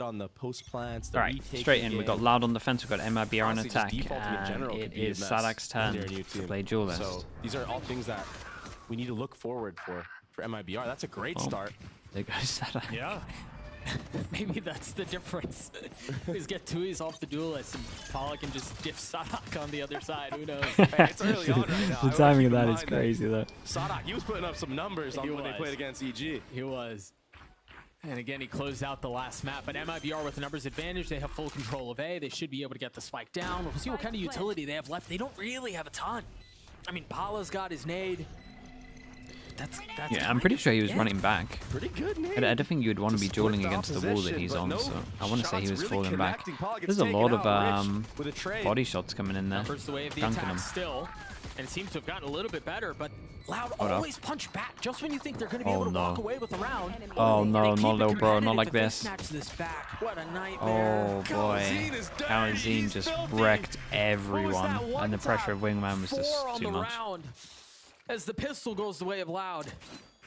it on the post plants. All right, straight in. We've got Loud on defense. We've got MIBR on attack. And it is Sadak's turn to play Duelist. So these are all things that we need to look forward for MIBR. That's a great start. There goes Sadak. Yeah. Maybe that's the difference. Is get Tui's off the Duelist and Paula can just diff Sadak on the other side. Who knows? Hey, it's early on right now. The timing of that is crazy, though. Sadak, he was putting up some numbers on when they played against EG. He was. And again, he closed out the last map. But MIBR with the numbers advantage. They have full control of A. They should be able to get the spike down. We'll see what kind of utility they have left. They don't really have a ton. I mean, Paula's got his nade. That's yeah, I'm pretty sure he was running back. Pretty good nade. I don't think you'd want to be dueling against the wall that he's on, so I want to say he was falling back. There's a lot of body shots coming in there, dunking him. Still, and it seems to have gotten a little bit better, but Loud always punch back just when you think they're going to be able to walk away with a round. Oh no, not little bro, not like this. What a nightmare. Oh boy, Kawazine just wrecked everyone, and the pressure of Wingman was just too much. As the pistol goes the way of Loud.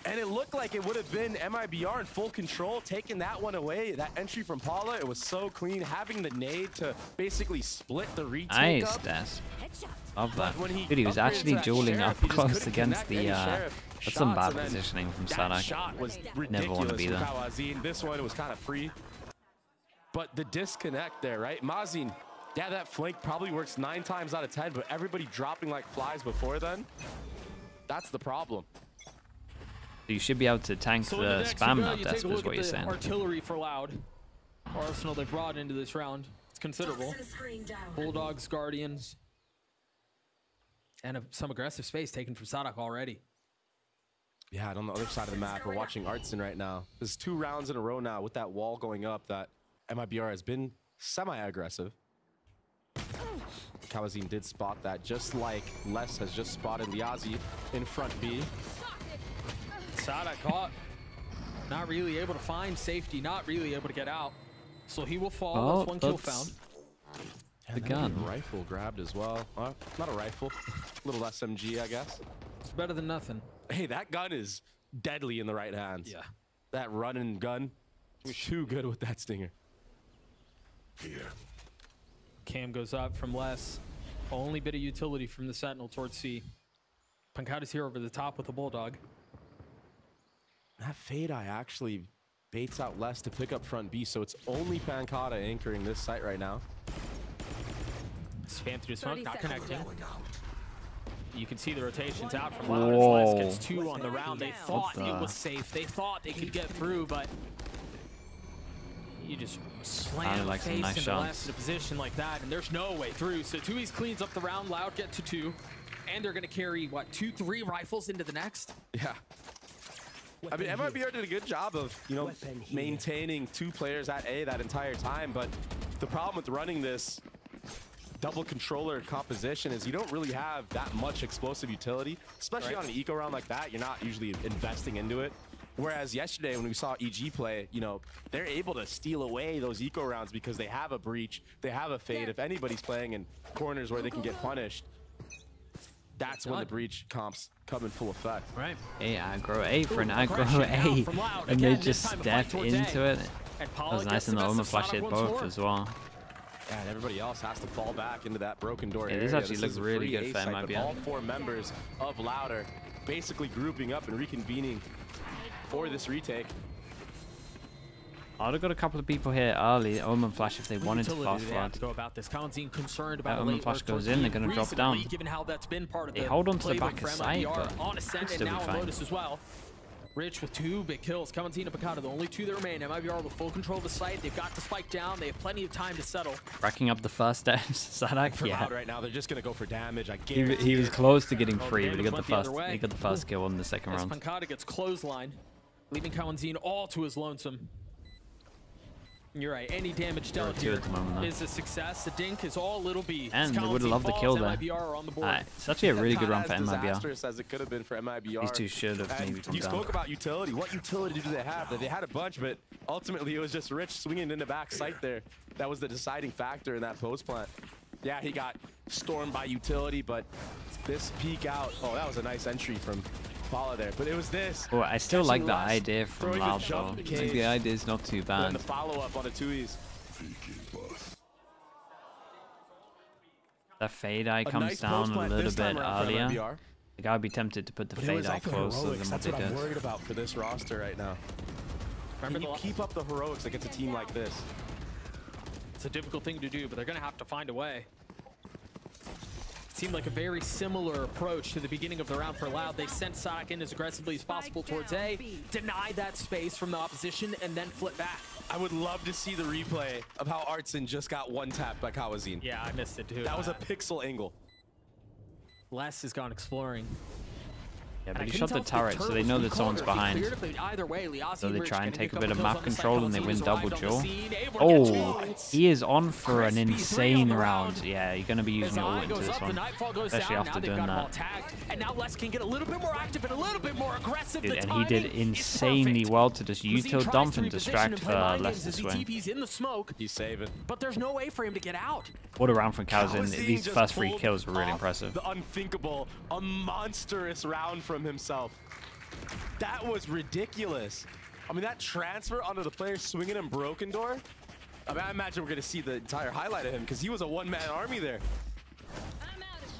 And it looked like it would have been MIBR in full control, taking that one away. That entry from Paula, it was so clean. Having the nade to basically split the retake up. Nice, love that. Dude, he was actually dueling up close against the... that's some bad positioning from Sadak. Shot was never want to be there. This one, it was kind of free. But the disconnect there, right? Mazin, yeah, that flank probably works 9 times out of 10, but everybody dropping like flies before then. That's the problem. You should be able to tank the spam now, Desp, is what you're saying. Artillery for Loud. Arsenal they've brought into this round. It's considerable. Bulldogs, Guardians. And some aggressive space taken from Sadak already. Yeah, and on the other side of the map, we're watching Artson right now. There's 2 rounds in a row now with that wall going up that MIBR has been semi-aggressive. Kawazine did spot that, just like Les has just spotted the Aussie in front B. Sadak caught. Not really able to find safety, not really able to get out. So he will fall. Oh, that's 1 kill found. The gun. Rifle grabbed as well. Not a rifle, little SMG, I guess. It's better than nothing. Hey, that gun is deadly in the right hands. Yeah. That running gun was too good with that stinger. Here. Cam goes up from Les. Only bit of utility from the Sentinel towards C. Pancada's here over the top with the Bulldog. That Fade Eye actually baits out Les to pick up front B, so it's only Pancada anchoring this site right now. Spam through the smoke, not connecting. You can see the rotations out from Loud as Les gets 2 on the round. They thought it was safe. They thought they could get through, but you just slam like face nice into Les in a position like that, and there's no way through. So Tui's cleans up the round, Loud get to 2, and they're going to carry, what, 2-3 rifles into the next? Yeah. I mean, MIBR did a good job of, you know, maintaining 2 players at A that entire time, but the problem with running this double controller composition is you don't really have that much explosive utility, especially on an eco round like that. You're not usually investing into it. Whereas yesterday when we saw EG play, you know, they're able to steal away those eco rounds because they have a breach, they have a fade. If anybody's playing in corners where they can get punished, that's when the breach comps come in full effect. Right. A aggro, A for an aggro A, and they just step into it. That was nice, and the Omen flash hit both as well. Yeah, and everybody else has to fall back into that broken door area. This actually looks really good for MIBR. All 4 members of Louder basically grouping up and reconvening for this retake. I'd have got a couple of people here early. Omen flash if they wanted to fast forward. Go about this. Concerned about Omen flash goes in, they're going to drop down. Given how that's been part of they hold on to the back of sight, but on Ascent and now on Lotus as well. Rich with 2 big kills. Kawazine and Pancada, the only 2 that remain. MIBR with full control of the site. They've got the spike down. They have plenty of time to settle. Racking up the first steps. Sadak, yeah. Right now, they're just going to go for damage. I guarantee he was close to getting free, but he got the first kill on the second round. Pancada gets clothesline, leaving Kawazine all to his lonesome. You're right. Any damage dealt here is a success. The dink is all little B. And they would have loved the kill there. It's actually a really good round for MIBR. As it could have been for MIBR. These 2 should have maybe come down. You spoke about utility. What utility do they have? They had a bunch, but ultimately it was just Rich swinging in the back sight there. That was the deciding factor in that post plant. Yeah, he got stormed by utility, but this peek out. Oh, that was a nice entry from Paula there, but it was this. Well, I still like the Lust, idea from throwing a Loud jump though. I cage, think the idea is not too and bad. the follow-up on a 2Es. The fade eye comes down a little bit earlier. Like, I'd be tempted to put the fade eye closer than what That's they what I'm did. worried about for this roster right now. Can you keep up the heroics against a team like this? It's a difficult thing to do, but they're going to have to find a way. It seemed like a very similar approach to the beginning of the round for Loud. They sent Sock in as aggressively as possible towards A, deny that space from the opposition, and then flip back. I would love to see the replay of how Artson just got one tapped by Kawazine. Yeah, I missed it too. That was a pixel angle. Les has gone exploring. Yeah, but he shot the turret, so they know that someone's behind. So they try and take a bit of map control and they win double kill. Oh, he is on for an insane round. Yeah, you're going to be using your ult into this one, especially after doing that. And now Les can get a little bit more active and a little bit more aggressive. Dude, and he did insanely well to just util dump and distract Les's swing. He's saving. But there's no way for him to get out. What a round from Kawazine. These first 3 kills were really impressive. The unthinkable, a monstrous round from himself. That was ridiculous. I mean, that transfer onto the player swinging him broken door. I mean, I imagine we're going to see the entire highlight of him because he was a one-man army there.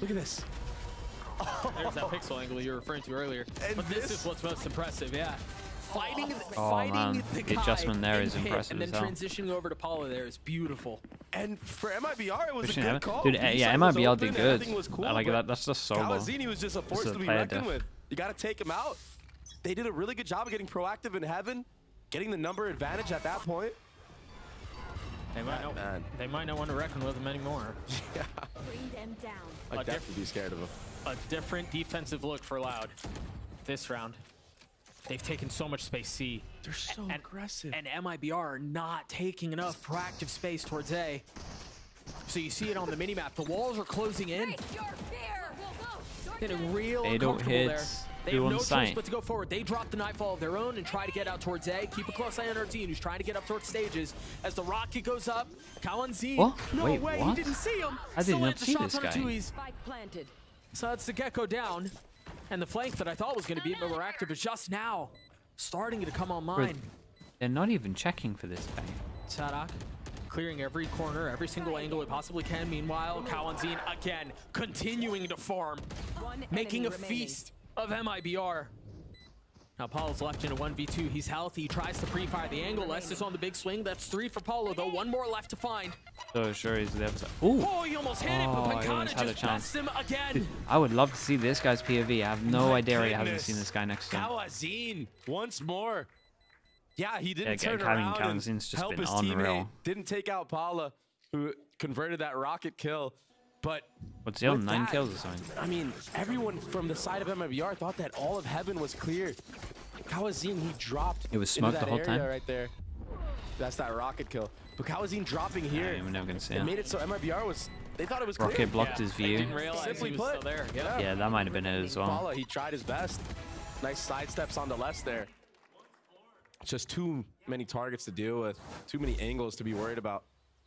Look at this. There's that pixel angle you were referring to earlier. And but this is what's most impressive, yeah. Fighting man, the adjustment there is impressive and then as hell. transitioning over to Paula there is beautiful. And for MIBR, it was a good call. Dude, yeah, MIBR did good. Cool, I like that. That's just solo. Kawazine was just a force to be reckoned with. You got to take him out. They did a really good job of getting proactive in heaven, getting the number advantage at that point. They might not want to reckon with him anymore. Yeah. Bring them down. I'd definitely be scared of him. A different defensive look for Loud this round. They've taken so much space C. They're so aggressive. And MIBR are not taking enough proactive space towards A. So you see it on the minimap. The walls are closing in. Getting real uncomfortable there. They have no choice but to go forward. They drop the Nightfall of their own and try to get out towards A. Keep a close eye on our team who's trying to get up towards stages. As the rocket goes up, Kawazine. No way, what? he didn't see him. I did not see this guy. So that's the Gecko down. And the flank that I thought was going to be more active is just now starting to come online. They're not even checking for this guy. Sadak clearing every corner, every single angle it possibly can. Meanwhile, Kawazine again continuing to farm, making a feast of MIBR. Now Paulo's left in a 1v2. He's healthy. He tries to pre-fire the angle. Les is on the big swing. That's 3 for Paulo, though. 1 more left to find. So sure he's there. Oh, he almost hit it, but Pancana just passed him again. Dude, I would love to see this guy's POV. I have no idea I haven't seen this guy next to him. Kawazine once more. Yeah, he didn't turn around and just help been his unreal. teammate. Didn't take out Paula, who converted that rocket kill. But what's he on? 9 kills or something? I mean, everyone from the side of MIBR thought that all of heaven was cleared. Kawazine, he dropped. It was smoked the whole time. Right there. That's that rocket kill. But Kawazine dropping here. Yeah, we're never gonna see it. It made it so MIBR was. They thought it was clear. Rocket blocked his view. Didn't realize Simply he was still there. Yeah, that might have been it as well. Paula, he tried his best. Nice sidesteps on the left there. Just too many targets to deal with. Too many angles to be worried about.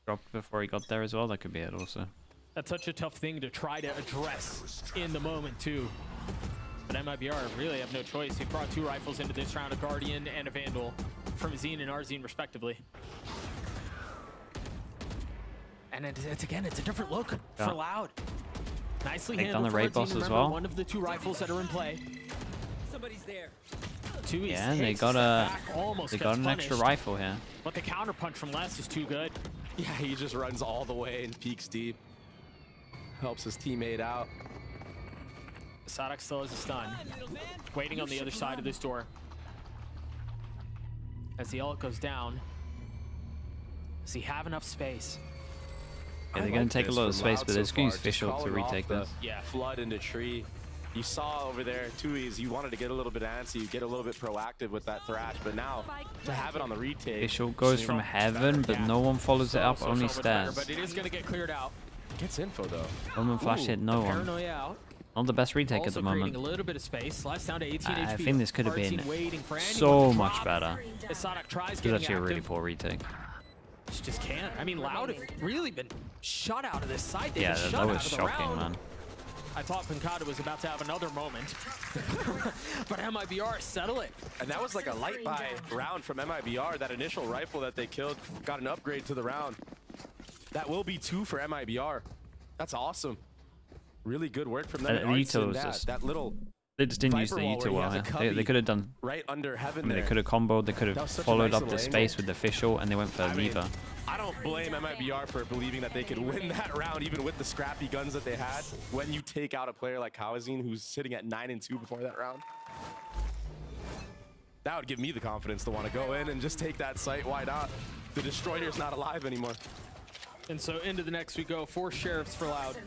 Dropped before he got there as well. That could be it also. That's such a tough thing to try to address in the moment too. But MIBR really have no choice. He brought 2 rifles into this round, a Guardian and a Vandal from Zine and Arzine respectively. And it's again, it's a different look for Loud. Nicely handled on the raid boss as well. One of the 2 rifles that are in play. Somebody's there. Yeah, and they got an extra rifle here. But the counter punch from Les is too good. Yeah, he just runs all the way and peeks deep. Helps his teammate out. Sadak still has a stun. Waiting on the other side of this door. As the ult goes down. Does he have enough space? Yeah, they're going to take a lot of space, but it's going to be official to retake this. Yeah, flood into tree. You saw over there, 2Es, you wanted to get a little bit antsy, get a little bit proactive with that thrash, but now to have it on the retake. Official goes from heaven, but no one follows it up, only stairs. But it is going to get cleared out. Gets info though. Omen flash hit no one. Out. Not the best retake at the moment. A little bit of space. Slice down to 18 HP. I think this could have been so much better. It's actually a really poor retake. Just can't. I mean, Loud have really been shut out of this side. Yeah, that was shocking, man. I thought Pancada was about to have another moment. But MIBR settle it. And that was like a light buy round from MIBR. That initial rifle that they killed got an upgrade to the round. That will be 2 for MIBR. That's awesome. Really good work from them. That little... They just didn't use the util well here. They could have done... Right under heaven. I mean, they could have comboed, they could have followed up the space with the official, and they went for a lever. I don't blame MIBR for believing that they could win that round, even with the scrappy guns that they had, when you take out a player like Kawazine, who's sitting at 9-2 before that round. That would give me the confidence to want to go in and just take that site. Why not? The Destroyer's not alive anymore. And so into the next we go. 4 Sheriffs for Loud.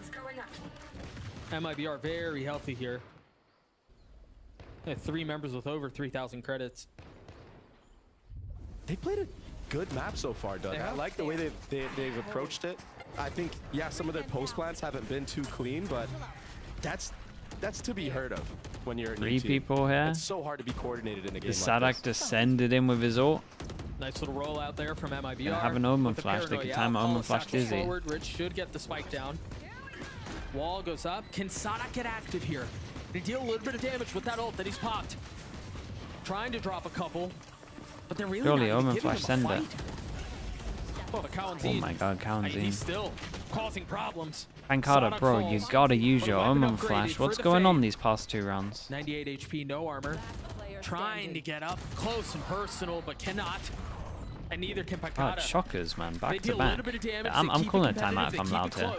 MIBR very healthy here. 3 members with over 3,000 credits. They played a good map so far, Doug. I like the way they've approached it. I think, yeah, some of their post plants haven't been too clean, but that's to be heard of when you're 3 people here. It's so hard to be coordinated in a game like Sadak this. descended in with his ult. Nice little roll out there from MIBR. They have an Omen Flash. They can time Omen Flash Dizzy. Forward. Rich should get the spike down. Wall goes up. Can Sadak get active here? They deal a little bit of damage with that ult that he's popped. Trying to drop a couple, but they're really Surely not Omen giving Flash him a send fight. it. Oh my god, Kawazine. He's still causing problems. Pancada, bro, you gotta use your Omen Flash. What's going on these past 2 rounds? 98 HP, no armor. Trying to get up close and personal, but cannot. And neither can Pancada. Oh, shockers, man, back They to deal a back. little bit of damage, I'm calling a timeout if I'm loud here.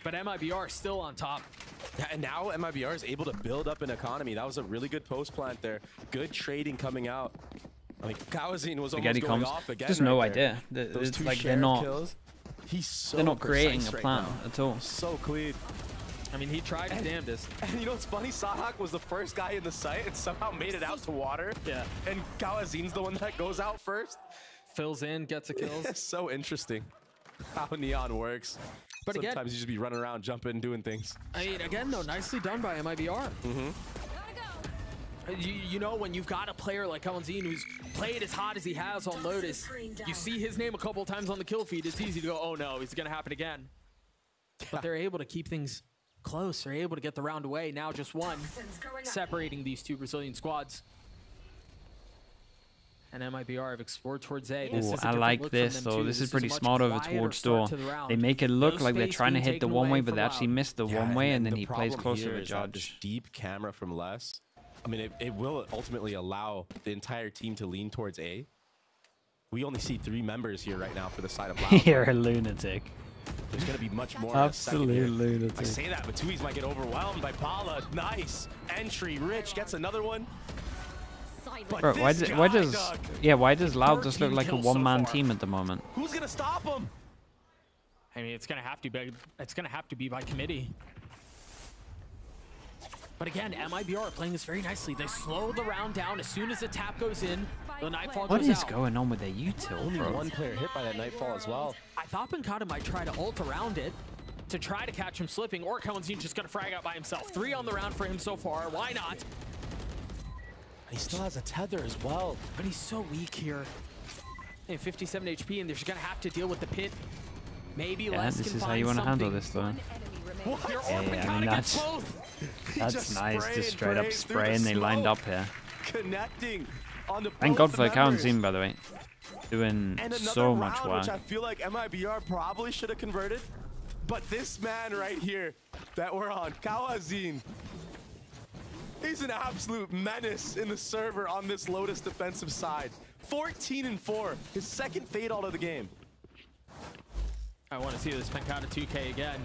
But MIBR still on top. Yeah, and now MIBR is able to build up an economy. That was a really good post plant there. Good trading coming out. I mean, Kawazine was almost going off again. Just no idea. It's like they're not. Kills. He's so they're not creating a right plan now. at all. So clean. I mean, he tried his damnedest. And you know what's funny? Sadak was the first guy in the site and somehow made it out to water. Yeah. And Kawazine's the one that goes out first. Fills in, gets a kill. It's so interesting how Neon works. But sometimes again, you just be running around, jumping, doing things. I mean, again, though, nicely done by MIBR. You know, when you've got a player like Kawazine who's played as hot as he has on Lotus, you see his name a couple times on the kill feed, it's easy to go, oh no, it's going to happen again. But they're able to keep things close. They're able to get the round away. Now just 1, separating these 2 Brazilian squads. And MIBR have explored towards A. Ooh, I like this though. This is pretty smart over towards door. They make it look like they're trying to hit the one way, but they actually missed the one way, and then he plays closer to Judge. Deep camera from less. I mean, it will ultimately allow the entire team to lean towards A. We only see 3 members here right now for the side of Loud. You're a lunatic. There's going to be much more. Absolute lunatic. I say that, but Tui's might get overwhelmed by Pala. Nice entry. Rich gets another one. But bro, why does Loud just look like a one-man team at the moment? Who's gonna stop him? I mean, it's gonna have to be by committee. But again, MIBR are playing this very nicely. They slow the round down as soon as the tap goes in. The Nightfall goes out. What is going on with their util, Only bro? 1 player hit by that Nightfall as well. I thought Pancada might try to ult around it to try to catch him slipping, or Kawazine's just gonna frag out by himself. 3 on the round for him so far. Why not? He still has a tether as well. But he's so weak here. And 57 HP, and they're just gonna have to deal with the pit. Maybe less. This is how you want to handle this, though. Yeah, I mean, that's nice. Just straight up spraying. They lined up here. Connecting on the. Thank God for Kawazine, by the way. Doing so much work. Which I feel like MIBR probably should have converted. But this man right here that we're on, Kawazine, he's an absolute menace in the server on this Lotus defensive side. 14-4, his 2nd fade ult of the game. I want to see this Pancada 2K again.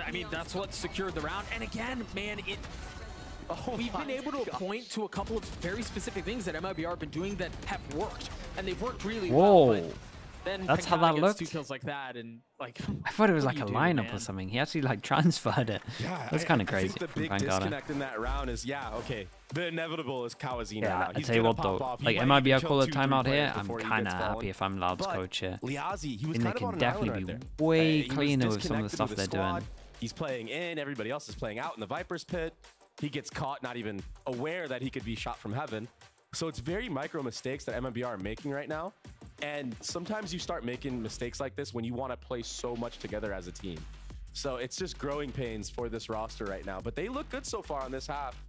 I mean, that's what secured the round. And again, man, we've been able to point to a couple of very specific things that MIBR have been doing that have worked. And they've worked really well. But then that's Pancada how that gets looked. 2 kills like that, and like I thought it was like a lineup or something. He actually like transferred it. Yeah, that's kind of crazy. I think the big disconnect in that round is, okay, the inevitable is Kawazine. Yeah, right now. I tell you what though, like MIBR call a timeout here. I'm kind of happy if I'm Loud's coach here. Liazi, he was and they can definitely be way cleaner with some of the stuff they're doing. He's playing in, everybody else is playing out in the Viper's pit. He gets caught, not even aware that he could be shot from heaven. So it's very micro mistakes that MIBR are making right now. And sometimes you start making mistakes like this when you want to play so much together as a team. So it's just growing pains for this roster right now. But they look good so far on this half.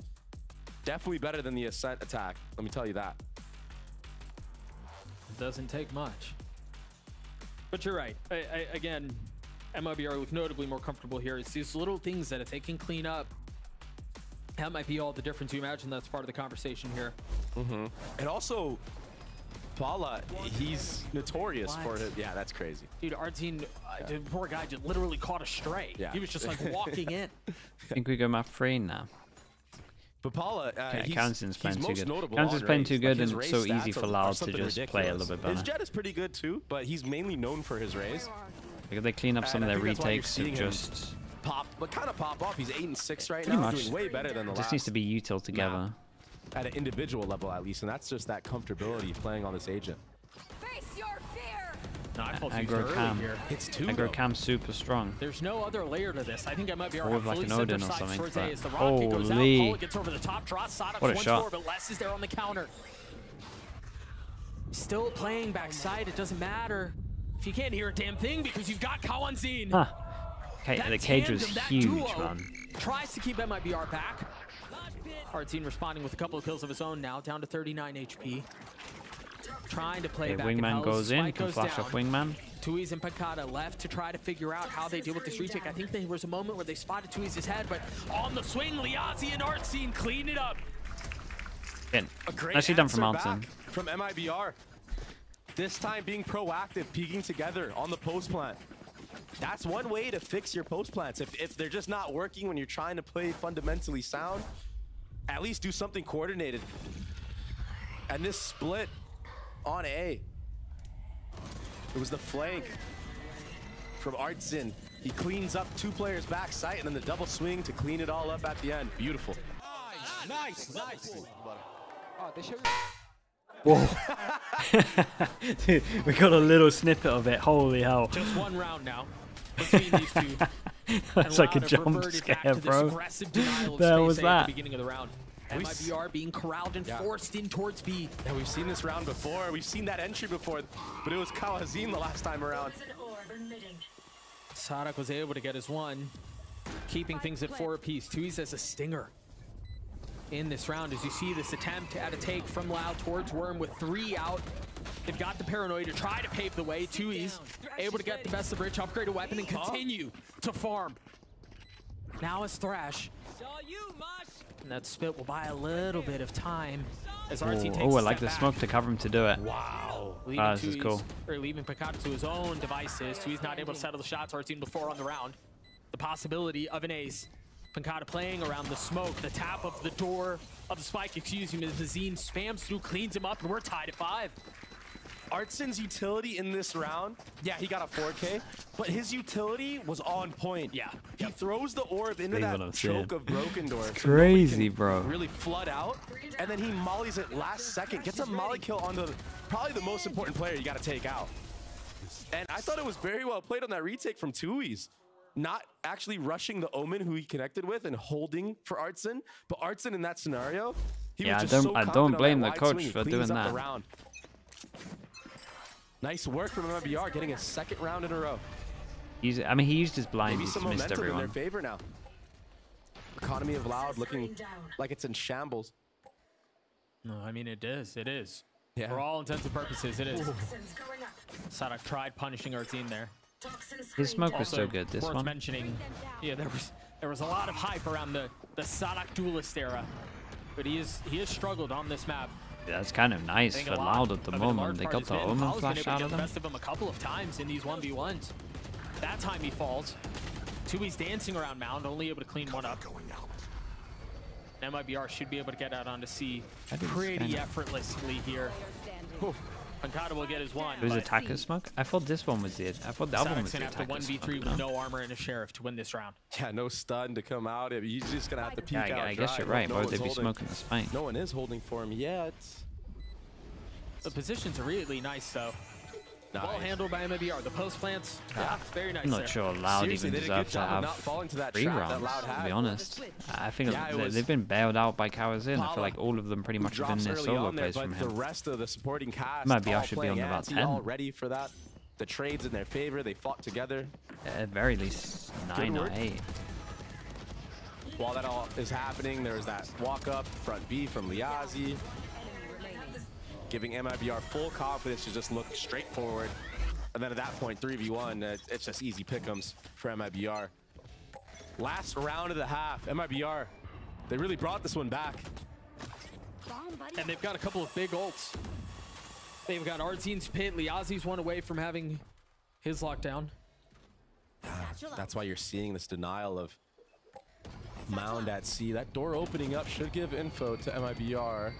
Definitely better than the Ascent attack. Let me tell you that. It doesn't take much. But you're right. Again, MIBR look notably more comfortable here. It's these little things that if they can clean up, that might be all the difference. You imagine that's part of the conversation here. And also, Paula, he's notorious for it. Yeah, that's crazy. Dude, Artine, the poor guy just literally caught a stray. Yeah. He was just like walking in. I think we go map 3 now. But Paula, Counten's playing too good. Counten's Counten's playing too good, and his so raise easy for stats Loud are to something just ridiculous. play a little bit better. His jet is pretty good too, but he's mainly known for his raise. Because they clean up some of And I their think that's why you're retakes seeing and him just kind of pop off. He's 8 and 6 right pretty now. much He's doing way better than the just last. needs to be util together. At an individual level, at least, and that's just that comfortability playing on this agent. Face your fear. No, I felt Aggro too cam. early here. It's 2 Aggro though. cam's super strong. There's no other layer to this. I think I might be Or with like fully an Odin or center side something, towards but A as the rocket goes out. holy. Paula gets over the top, draws Sadok What a once shot. more, but Les is there on the counter. Still playing backside. It doesn't matter if you can't hear a damn thing because you've got Kawanzin. Huh. Okay, the cage was tandem, that huge, duo, man. Tries to keep MIBR back. Artine responding with a couple of kills of his own now, down to 39 HP. Trying to play Okay, back in Wingman hell. goes in, Spike can goes flash down. off Wingman. Tui's and Pancata left to try to figure out how they deal with this retake. I think there was a moment where they spotted Tui's head, but on the swing, Liazi and Artsine clean it up. In. A great Nicely done from answer Mountain. back from MIBR. This time being proactive, peeking together on the post plant. That's one way to fix your post plants. If they're just not working when you're trying to play fundamentally sound, at least do something coordinated. And this split on A. It was the flank from Artsin. He cleans up 2 players back sight and then the double swing to clean it all up at the end. Beautiful. Nice. Whoa. Dude, we got a little snippet of it. Holy hell. Just one round now between these two. That's like a jump scare, bro. There was that. At the beginning of the round. MIBR being corralled and forced in towards B. Yeah, we've seen this round before. We've seen that entry before, but it was Kawazin the last time around. Sadok was able to get his one, keeping things at 4 apiece. Tui's as a stinger in this round as you see this attempt at a take from Loud towards Worm with 3 out. They've got the paranoia to try to pave the way. Tui's able to get the best of Rich, upgrade a weapon, and continue to farm. Now it's Thrash. And that spit will buy a little bit of time as RT takes I like the smoke to cover him to do it. Wow. This is cool. Leaving Pancata to his own devices. Tui's not able to settle the shots. RT with 4 on the round. The possibility of an ace. Pancata playing around the smoke. The tap of the door of the spike, excuse me, as Vazine spams through, cleans him up, and we're tied at 5. Artsin's utility in this round, yeah, he got a 4K, but his utility was on point. Yeah. He throws the orb into That's what that I'm choke saying. of Broken Door. So Crazy, nobody can bro. Really flood out, and then he mollies it last second. Gets a molly kill on the probably the most important player you got to take out. And I thought it was very well played on that retake from Tui's. Not actually rushing the Omen who he connected with and holding for Artsin, but Artsin in that scenario, he was just so I confident don't on blame that the wide coach swing, he for cleans doing up the that. round. Nice work from MIBR, getting a 2nd round in a row. I mean, he used his blind. Maybe He some just missed momentum in their everyone. favor now. Economy of Loud looking like it's in shambles. No, I mean, it is. It is. Yeah. For all intents and purposes, it is. Sadok tried punishing Artine there. His smoke was Also, so good. This worth one. mentioning, yeah, there was a lot of hype around the Sadok duelist era, but he has struggled on this map. Yeah, that's kind of nice I think for a lot Loud at the of it, a moment. large They part got has the been Omen Paul's been flash able to out get of the them. best of him a couple of times in these 1v1s. That time he falls. Tui's dancing around Mound, only able to clean one up. MIBR should be able to get out onto C pretty effortlessly here. Pancata will get his one. It was but attacker smoke? I thought this one was it. I thought the other one was Sadok's the gonna have to attacker 1v3 smoke. with No? no armor and a sheriff to win this round. Yeah, no stun to come out. He's just going to have to peek Yeah, out. I guess dry. you're right. No Why would they one's be holding. smoking the spike? No one is holding for him yet. The positions are really nice though. Nice. Well handled by MIBR. The post plants, yeah, very nice I'm not there. sure Loud Seriously, even they did a good deserves to job of have not falling to that 3 trap rounds, that Loud to had. be honest. I think Yeah, it was- they've been bailed out by Kawazin. I Paula, feel like all of them pretty who much have been drops their early solo on there, plays from but the him. rest of the supporting cast Maybe I all should be playing on about anti, 10. all ready for that the trades in their favor. They fought together. At very least 9 or 8. While that all is happening, there was that walk up front B from Liazi, giving MIBR full confidence to just look straight forward. And then at that point, 3v1, it's just easy pick'ems for MIBR. Last round of the half, MIBR, they really brought this one back. And they've got a couple of big ults. They've got Arzine's pit. Liazi's one away from having his lockdown. That's why you're seeing this denial of Mound at C. That door opening up should give info to MIBR.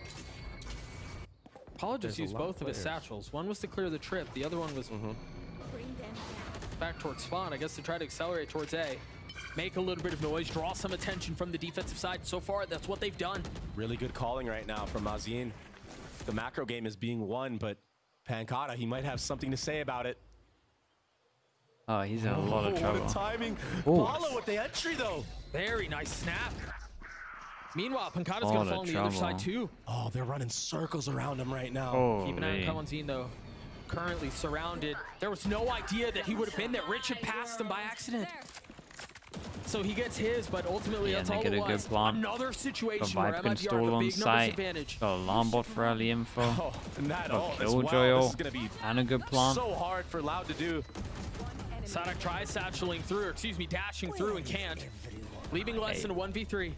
Paula just used both of his satchels. One was to clear the trip. The other one was back towards spawn, I guess, to try to accelerate towards A. Make a little bit of noise, draw some attention from the defensive side. So far, that's what they've done. Really good calling right now from Mazin. The macro game is being won, but Pancata, he might have something to say about it. Oh, he's in a lot of trouble. What a timing. Paula with the entry, though. Very nice snap. Meanwhile, Pancata's going to fall on the other side, too. Oh, they're running circles around him right now. Oh, keep an eye on Kawanzin, though. Currently surrounded. There was no idea that he would have been there. Rich had passed him by accident. So he gets his, but ultimately that's all it was. Another situation where MIBR have a big numbers advantage. Got a alarm bot for early info. Oh, and that Killjoy this is gonna be and a good plant. So hard for Loud to do. Sadak tries satcheling through, or excuse me, dashing through and can't. Leaving less than a 1v3.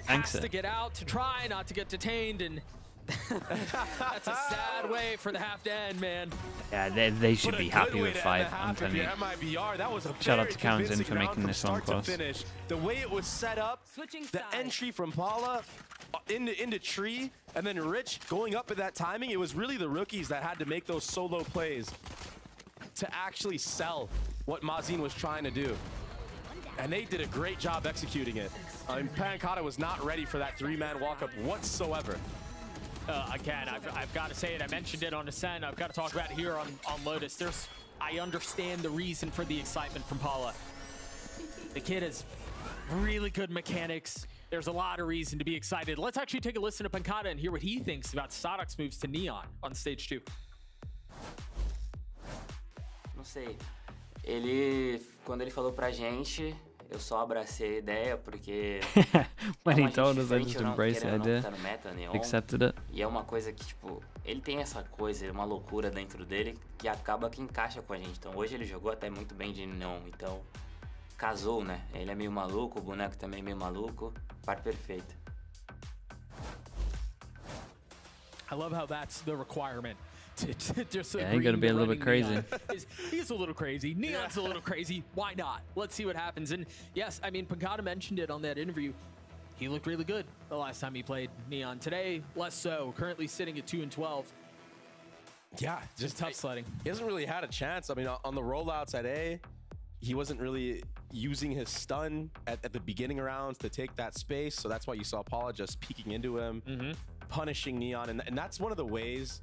Has to get out to try not to get detained, and that's a sad way for the half to end, man. Yeah, they should be happy with 5. I'm telling you. Shout out to Kawanzin for making this one close. The way it was set up, the entry from Paula into tree, and then Rich going up at that timing, it was really the rookies that had to make those solo plays to actually sell what Mazin was trying to do. And they did a great job executing it. I mean, Pancata was not ready for that 3-man walk-up whatsoever. Again, I've got to say it. I mentioned it on Ascent. I've got to talk about it here on Lotus. I understand the reason for the excitement from Paula. The kid has really good mechanics. There's a lot of reason to be excited. Let's actually take a listen to Pancata and hear what he thinks about Sadak's moves to Neon on stage 2. Não sei. Quando ele falou pra gente, eu só abracei a ideia porque when he told us, I just embraced the idea, accepted it. E é uma coisa que, tipo, ele tem essa coisa, uma loucura dentro dele que acaba que encaixa com a gente. Então hoje ele jogou até muito bem de Neon, então casou, né? Ele é meio maluco, o boneco também é meio maluco, par perfeito. I love how that's the requirement. Just yeah, you gotta be a little bit crazy. He's a little crazy. Neon's a little crazy. Why not? Let's see what happens. And yes, I mean, Pancata mentioned it on that interview. He looked really good the last time he played Neon. Today, less so. Currently sitting at 2-12. Yeah, just tough sledding. He hasn't really had a chance. I mean, on the rollouts at A, he wasn't really using his stun at the beginning rounds to take that space. So that's why you saw Paula just peeking into him, punishing Neon. And that's one of the ways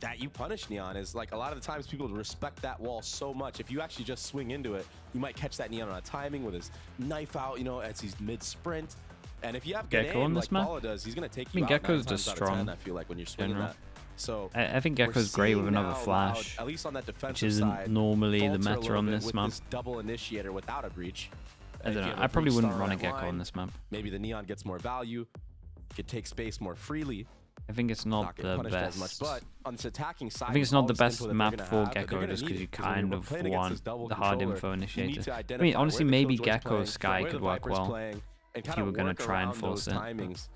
that you punish Neon, is like a lot of the times people respect that wall so much. If you actually just swing into it, you might catch that Neon on a timing with his knife out, you know, as he's mid-sprint. And if you have good aim like Paula does, he's going to take you out 9 times just out strong. of 10, I feel like, when you're swinging that. So I think Gecko's great with another flash, at least on that defensive which isn't side, normally the meta on this map. This double initiator without a breach. I don't know. I probably wouldn't run a Gecko on this map. Maybe the Neon gets more value, could take space more freely. I think it's not the best. Much, but on this attacking side, I think it's not the best map for Gecko, just because you kind of want the hard info initiator. I mean, honestly, maybe Gecko Sky could work well if you were going to try and force it.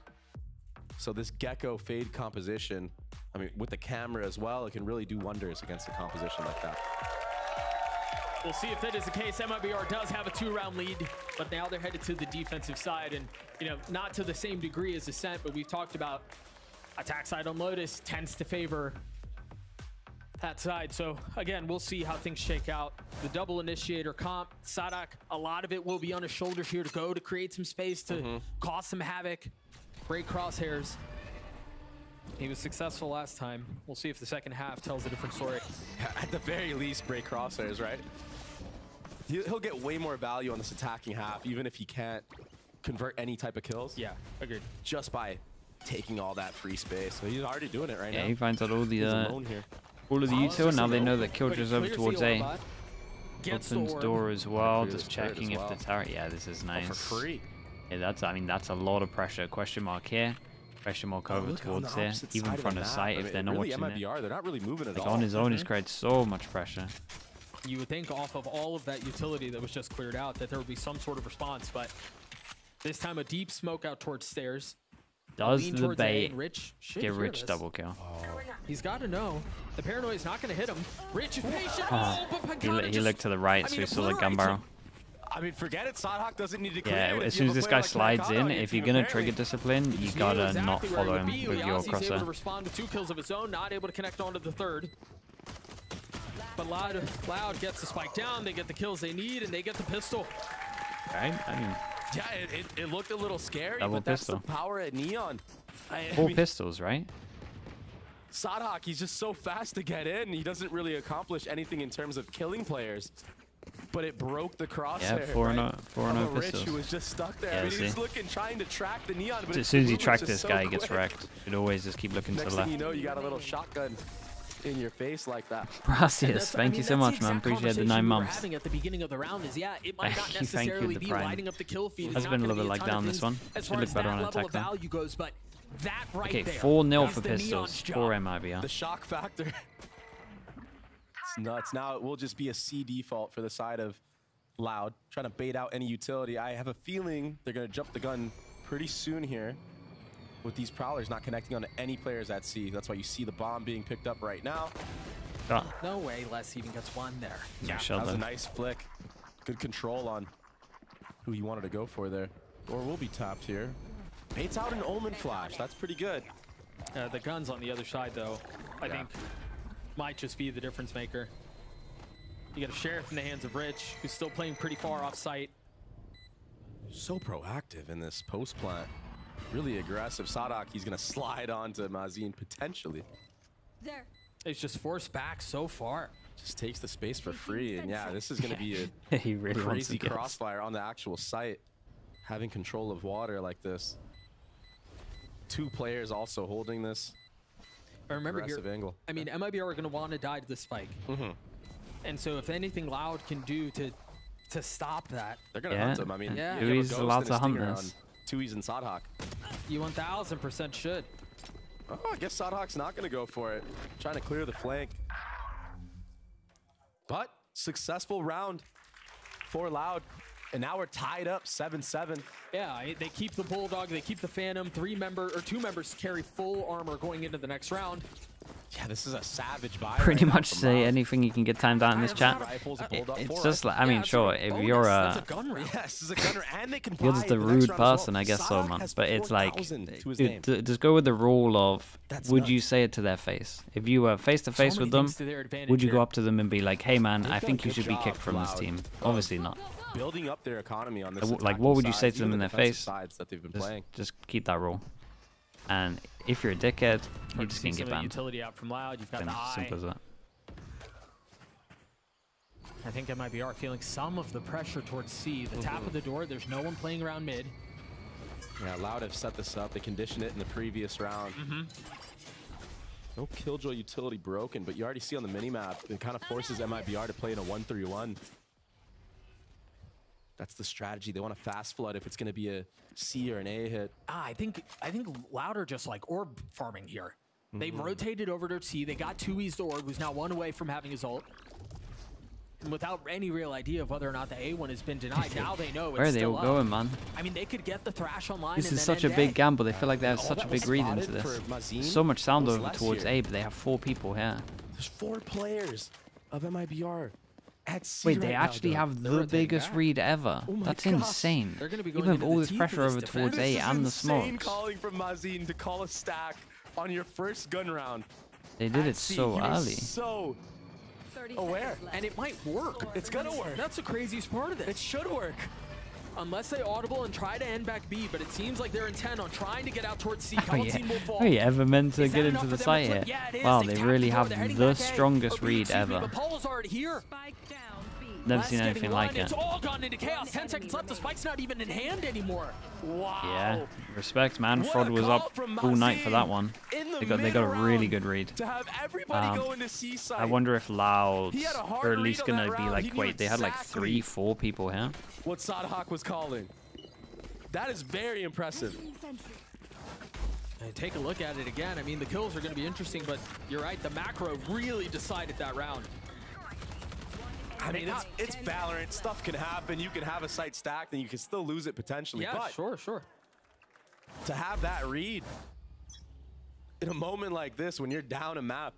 So this Gecko fade composition, I mean, with the camera as well, it can really do wonders against a composition like that. We'll see if that is the case. MIBR does have a 2-round lead, but now they're headed to the defensive side, and, you know, not to the same degree as Ascent, but we've talked about attack side on Lotus tends to favor that side. So again, we'll see how things shake out. The double initiator comp, Sadak, a lot of it will be on his shoulders here to go to create some space to cause some havoc, break crosshairs. He was successful last time. We'll see if the second half tells a different story. At the very least, break crosshairs, right? He'll get way more value on this attacking half, even if he can't convert any type of kills. Yeah, agreed. Just by taking all that free space. So he's already doing it right now. Yeah, he finds out all the All of the util. Now they know that Killjoy's over towards A. Opens door as well. Just checking if the turret. Yeah, this is nice. For free. Yeah, that's. I mean, that's a lot of pressure. Question mark here. Question mark over towards here. Even in front of sight if they're not watching it. MIBR, they're not really moving at like all. On his own, he's created so much pressure. You would think off of all of that utility that was just cleared out that there would be some sort of response, but this time a deep smoke out towards stairs. Does the bait get Rich double kill? He's got to know. The paranoia is not going to hit him. Rich is patient. He looked to the right, so he saw the gun barrel. I mean, forget it. Sodhawk doesn't need to clear. Yeah, as soon as this guy slides in, if you're gonna trigger discipline, you gotta not follow him with your He's able to crosser. respond with 2 kills of his own, not able to connect onto the third. But Loud gets the spike down. They get the kills they need, and they get the pistol. Right? I mean, yeah, it looked a little scary, double but that's pistol. the power at Neon. Four pistols, right? Sodhawk, he's just so fast to get in. He doesn't really accomplish anything in terms of killing players. But it broke the crosshair. Yeah, 4-0 Rich, pistols. who was just stuck there. Yeah, I mean, see? he's looking, trying to track the Neon. But As soon as you track just this so guy, he gets quick. wrecked. You'd always just keep looking to Next the left. thing you know, you got a little shotgun in your face like that. Gracias. Thank you so much, man. Appreciate the 9 months. Having at the beginning of the round is, yeah, it might not Thank you, necessarily the be prime. lighting up the kill feed. Has been a little bit like down this one. As Should far look as better that on level attack of now. value goes, but that right Okay, there 4-0 is for the pistols. Neon's job. 4 MIBR. The shock factor. It's nuts. Now it will just be a C default for the side of Loud, trying to bait out any utility. I have a feeling they're going to jump the gun pretty soon here with these Prowlers not connecting onto any players at C. That's why you see the bomb being picked up right now. No way Les even gets one there. Yeah, that was a nice flick. Good control on who you wanted to go for there. Door will be tapped here. Baits out an Omen flash. That's pretty good. The guns on the other side, though, I think might just be the difference maker. You got a Sheriff in the hands of Rich, who's still playing pretty far off site. So proactive in this post plant. Really aggressive. Sodhawk, he's going to slide onto Mazin potentially. There. It's just forced back so far. Just takes the space for free. And yeah, this is going to be a He really wants crazy to get crossfire on the actual site. Having control of water like this. 2 players also holding this. I remember here, angle. I mean, MIBR are going to want to die to the spike. And so if anything Loud can do to stop that, they're going to hunt him. I mean, yeah. Tui's allowed to hunt this. Tui's and Sodhawk. You 1000% should. Oh, I guess Sodhawk's not going to go for it. Trying to clear the flank. But successful round for Loud. And now we're tied up 7-7. Yeah, they keep the Bulldog, they keep the Phantom. 2 members carry full armor going into the next round. Yeah, this is a savage buy. Pretty right much now from say Loud. anything you can get timed out in this chat. It's just like, I mean, sure, if you're That's a gun round. Yes, this is a gunner, and they can you're buy just a the next rude round as well. person, I guess so, Sodhawk man. has But it's like, 4,000 to his name. dude, just go with the rule of, That's would you nuts. say it to their face? If you were face to face So with many them, things to their advantage would you go here. up to them and be like, hey man, They've I done think a you should good be kicked job, from this Loud, team? of Obviously not. Building up their economy on this. Like, attacking what would you side, say to them even in the their defensive face? sides that they've been playing. Just keep that rule. And if you're a dickhead, you Hard to just see can some get of the banned. utility out from Loud. You've got the eye. Simple as that. I think MIBR feeling some of the pressure towards C. The tap of the door, there's no one playing around mid. Yeah, Loud have set this up. They conditioned it in the previous round. No Killjoy utility broken, but you already see on the minimap, it kind of forces MIBR to play in a 1-3-1. That's the strategy. They want to fast flood if it's going to be a C or an A hit. I think Loud are just like orb farming here. They rotated over to C. They got 2E's to orb, who's now 1 away from having his ult. And without any real idea of whether or not the A1 has been denied, now they know it's Where are they still all up. going, man? I mean, they could get the Thrash online. This and is then such a end big A. gamble. They feel like they have All such a that was big read spotted into this. for Mazin So much sound was over less towards here. A, but they have 4 people here. There's 4 players of MIBR at C Wait, they right now, actually though. have They're the rotating biggest back. read ever. Oh my That's gosh. insane. They're gonna be going Even with into all the this teeth pressure of over this towards defense. A This and the is insane smokes. calling from Mazin to call a stack on your first gun round. They did at it C. so He was early. so 30 aware. seconds left. And it might work. It's gonna work. That's the craziest part of this. It should work. Unless they audible and try to end back B, but it seems like they're intent on trying to get out towards C. Are you, Coliseum will fall. are you ever meant to Is get that into enough the for them to site flip? here? Yeah, it is. Wow, They they tapped really the door. have They're heading the back A. strongest Or B, read excuse me, ever. But Paul's already here. Spike down B. Never seen anything like it. It's all gone into chaos. 10 seconds left. The spike's not even in hand anymore. Wow. Yeah, respect, man. Fraud was up all night for that one. They got a really good read. To have everybody go into C-side. I wonder if Loud are at least gonna be like, wait, they had like 3-4 people here. What Sadhak was calling. That is very impressive. And take a look at it again. I mean, the kills are going to be interesting, but you're right. The macro really decided that round. I mean, it's Valorant. Stuff can happen. You can have a site stacked, and you can still lose it potentially. Yeah, but sure. to have that read in a moment like this, when you're down a map,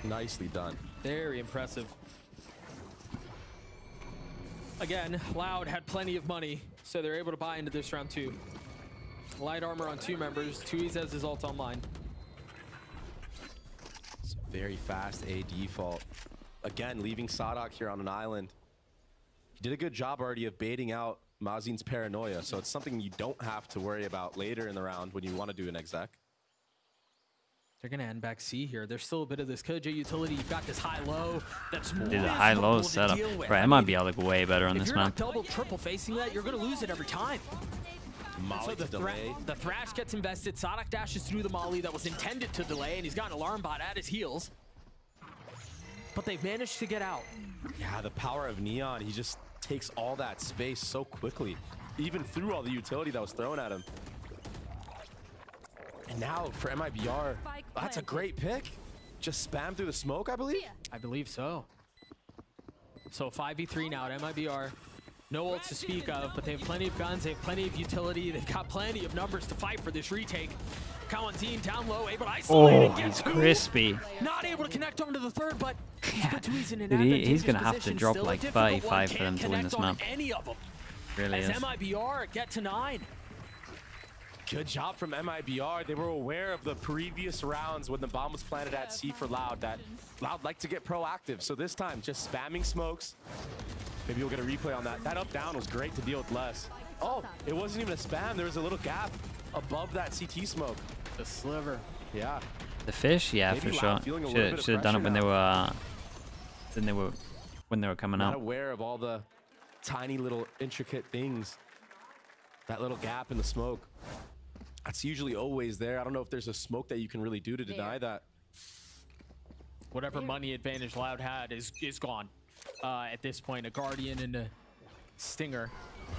nicely done. Very impressive. Again, Loud had plenty of money, so they're able to buy into this round too. Light armor on 2 members. Tui has his ult online. It's a very fast A default. Again, leaving Sadhak here on an island. He did a good job already of baiting out Mazin's paranoia, so it's something you don't have to worry about later in the round when you want to do an exec. They're going to end back C here. There's still a bit of this KJ utility. You've got this high-low. That's more Dude, the high-low setup. Bro, MIBR look way better on this map. If you're not double, triple facing that, you're going to lose it every time. So the Thrash gets invested. Sadhak dashes through the molly that was intended to delay, and he's got an alarm bot at his heels. But they've managed to get out. Yeah, the power of Neon. He just takes all that space so quickly, even through all the utility that was thrown at him. And now for MIBR, that's a great pick. Just spam through the smoke, I believe? I believe so. So 5v3 now at MIBR. No ults to speak of, but they have plenty of guns, they have plenty of utility, they've got plenty of numbers to fight for this retake. Kawanzine down low, able to isolate. Oh, he's crispy. Not able to connect on to the third, but he's going to have to drop like 35 for them to win this map. Really is. MIBR get to 9. Good job from MIBR. They were aware of the previous rounds when the bomb was planted at C for Loud, that Loud liked to get proactive. So this time, just spamming smokes. Maybe we'll get a replay on that. That up-down was great to deal with less. Oh, it wasn't even a spam. There was a little gap above that CT smoke. The sliver. Yeah. The fish, yeah, Maybe for sure. Should have done it when they were coming Not out. aware of all the tiny little intricate things. That little gap in the smoke. That's usually always there. I don't know if there's a smoke that you can really do to deny that. Whatever money advantage Loud had is gone. At this point, a Guardian and a Stinger.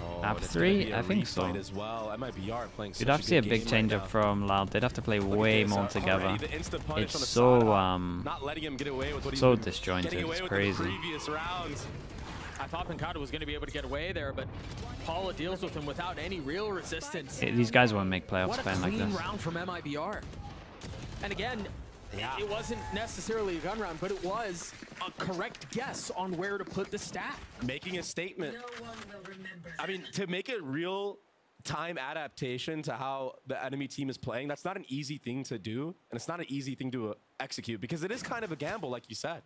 Oh, Map 3? I think so. As well. MIBR playing You'd have to see a big change up from Loud. They'd have to play way more together. It's so not letting him get away with what so disjointed. It's crazy. I thought Pincata was going to be able to get away there, but Paula deals with him without any real resistance. These guys won't make playoffs playing like this. What a clean round from MIBR. And again, it wasn't necessarily a gun round, but it was a correct guess on where to put the stack. Making a statement. I mean, to make a real time adaptation to how the enemy team is playing, that's not an easy thing to do, and it's not an easy thing to execute, because it is kind of a gamble, like you said.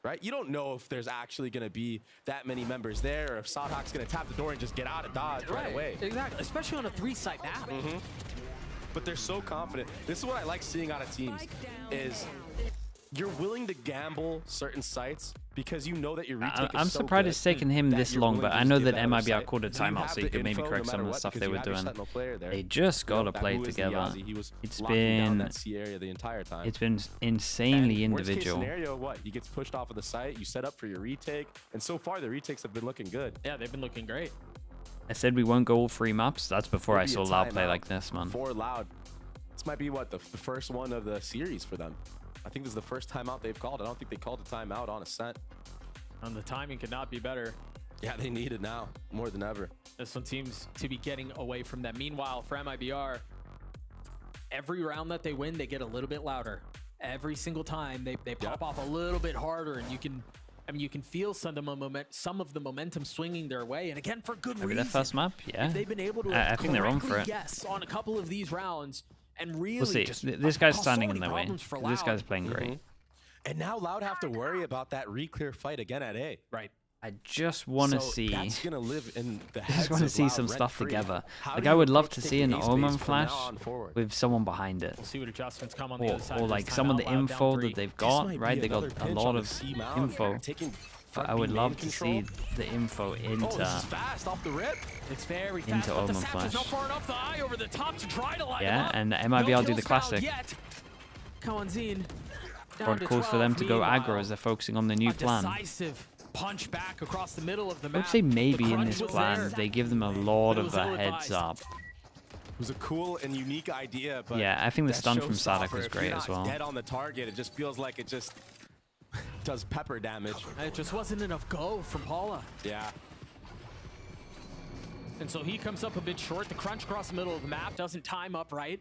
Right? You don't know if there's actually going to be that many members there, or if Sadhak's going to tap the door and just get out of dodge right away. Exactly, especially on a 3-site map. But they're so confident. This is what I like seeing out of teams, is you're willing to gamble certain sites because you know that your retake is I'm so surprised good it's taken him this long, but I know that MIBR called a So you timeout, have so he the could maybe info correct no some of matter the what, stuff because they you were have your doing. Sentinel player there. They just got to That play who is the together. Aussie. He was It's locking down been that C area the entire time. It's been insanely And worst case individual. scenario, what? He gets pushed off of the site, you set up for your retake, and so far the retakes have been looking good. Yeah, they've been looking great. I said we won't go all 3 maps. That's before I saw Loud play like this, man. For Loud. This might be, what, the first one of the series for them. I think this is the first timeout they've called. I don't think they called a timeout on Ascent. And the timing could not be better. Yeah, they need it now more than ever. This one seems to be getting away from them. Meanwhile, for MIBR, every round that they win, they get a little bit louder. Every single time, they pop off a little bit harder, and you can feel some of the momentum swinging their way. And again, for good reason. Maybe that first map, yeah. If they've been able to I think they're on for it. guess on a couple of these rounds, and really We'll see. just This guy's cause standing so in many their way. problems for This Loud. guy's playing great. And now Loud have to worry about that re-clear fight again at A. Right. I just want to see. That's gonna live in the I just want to see some stuff together. Like I would love to see an Omen flash with someone behind it. We'll see what adjustments come on the other side. Or like some of the info that they've got, right? They got a lot of info. But I would love to see the info into It's very fast, into Omen but the flash. not far enough. The eye over the top to try to light him Yeah, up. and MIBR do the kills classic. found yet. Kawanzin Or down it to calls for them to go 12. aggro as they're focusing on the new plan. Decisive punch back across the middle of the I map. would say maybe The in crunch this was plan there. they give them a lot It of was a ill-advised. heads up. It was a cool and unique idea, but Yeah, I think the that stun from showstopper, Sadak was if great you're as not well. Dead on the target, it just feels like it just does pepper damage. It just wasn't enough go from Paula. Yeah. And so he comes up a bit short. The crunch across the middle of the map doesn't time up right.